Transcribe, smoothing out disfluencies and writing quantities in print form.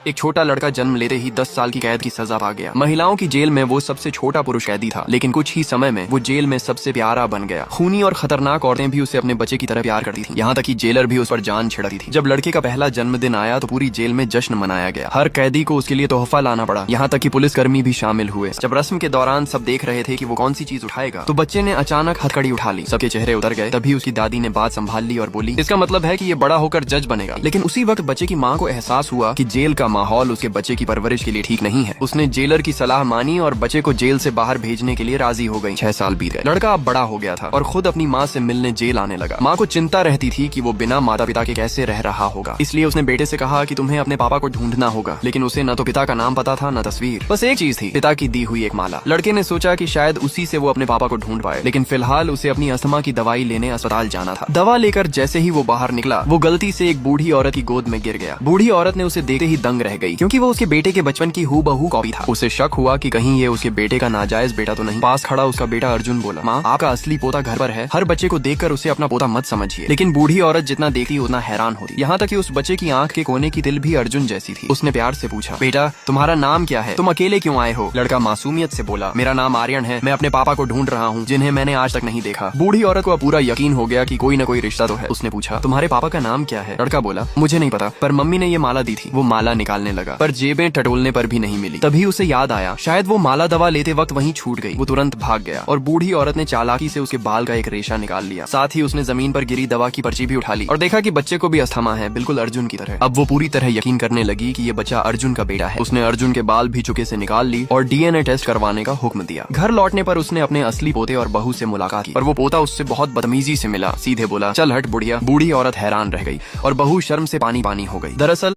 एक छोटा लड़का जन्म लेते ही 10 साल की कैद की सजा पा गया। महिलाओं की जेल में वो सबसे छोटा पुरुष कैदी था, लेकिन कुछ ही समय में वो जेल में सबसे प्यारा बन गया। खूनी और खतरनाक औरतें भी उसे अपने बच्चे की तरह प्यार करती थी, यहाँ तक कि जेलर भी उस पर जान छिड़कती थी। जब लड़के का पहला जन्मदिन आया तो पूरी जेल में जश्न मनाया गया। हर कैदी को उसके लिए तोहफा लाना पड़ा, यहाँ तक कि पुलिसकर्मी भी शामिल हुए। जब रस्म के दौरान सब देख रहे थे कि वो कौन सी चीज उठाएगा, तो बच्चे ने अचानक हथकड़ी उठा ली। सबके चेहरे उतर गए। तभी उसकी दादी ने बात संभाल ली और बोली, इसका मतलब है कि ये बड़ा होकर जज बनेगा। लेकिन उसी वक्त बच्चे की माँ को एहसास हुआ कि जेल का माहौल उसके बच्चे की परवरिश के लिए ठीक नहीं है। उसने जेलर की सलाह मानी और बच्चे को जेल से बाहर भेजने के लिए राजी हो गई। 6 साल बीत गए। लड़का अब बड़ा हो गया था और खुद अपनी माँ से मिलने जेल आने लगा। माँ को चिंता रहती थी कि वो बिना माता पिता के कैसे रह रहा होगा, इसलिए उसने बेटे से कहा कि तुम्हें अपने पापा को ढूंढना होगा। लेकिन उसे न तो पिता का नाम पता था, न तस्वीर। बस एक चीज थी, पिता की दी हुई एक माला। लड़के ने सोचा कि शायद उसी से वो अपने पापा को ढूंढ पाए, लेकिन फिलहाल उसे अपनी अस्थमा की दवाई लेने अस्पताल जाना था। दवा लेकर जैसे ही वो बाहर निकला, वो गलती से एक बूढ़ी औरत की गोद में गिर गया। बूढ़ी औरत ने उसे देखते ही दंग रह गई, क्योंकि वो उसके बेटे के बचपन की हूबहू कॉपी था। उसे शक हुआ कि कहीं ये उसके बेटे का नाजायज बेटा तो नहीं। पास खड़ा उसका बेटा अर्जुन बोला, माँ, आपका असली पोता घर पर है। हर बच्चे को देखकर उसे अपना पोता मत समझिए। लेकिन बूढ़ी औरत जितना देखती उतना हैरान होती, यहाँ तक कि उस बच्चे की आंख के कोने की तिल भी अर्जुन जैसी थी। उसने प्यार से पूछा, बेटा तुम्हारा नाम क्या है? तुम अकेले क्यों आए हो? लड़का मासूमियत से बोला, मेरा नाम आर्यन है। मैं अपने पापा को ढूंढ रहा हूँ, जिन्हें मैंने आज तक नहीं देखा। बूढ़ी औरत को पूरा यकीन हो गया कि कोई न कोई रिश्ता तो है। उसने पूछा, तुम्हारे पापा का नाम क्या है? लड़का बोला, मुझे नहीं पता, पर मम्मी ने ये माला दी थी। वो माला निकालने लगा, पर जेबें टटोलने पर भी नहीं मिली। तभी उसे याद आया, शायद वो माला दवा लेते वक्त वहीं छूट गई। वो तुरंत भाग गया और बूढ़ी औरत ने चालाकी से उसके बाल का एक रेशा निकाल लिया। साथ ही उसने जमीन पर गिरी दवा की पर्ची भी उठा ली और देखा कि बच्चे को भी अस्थमा है, बिल्कुल अर्जुन की तरह। अब वो पूरी तरह यकीन करने लगी कि ये बच्चा अर्जुन का बेटा है। उसने अर्जुन के बाल भी चुके से निकाल ली और डीएनए टेस्ट करवाने का हुक्म दिया। घर लौटने पर उसने अपने असली पोते और बहू से मुलाकात की, पर वो पोता उससे बहुत बदतमीजी से मिला। सीधे बोला, चल हट बुढ़िया। बूढ़ी औरत हैरान रह गई और बहू शर्म से पानी पानी हो गई। दरअसल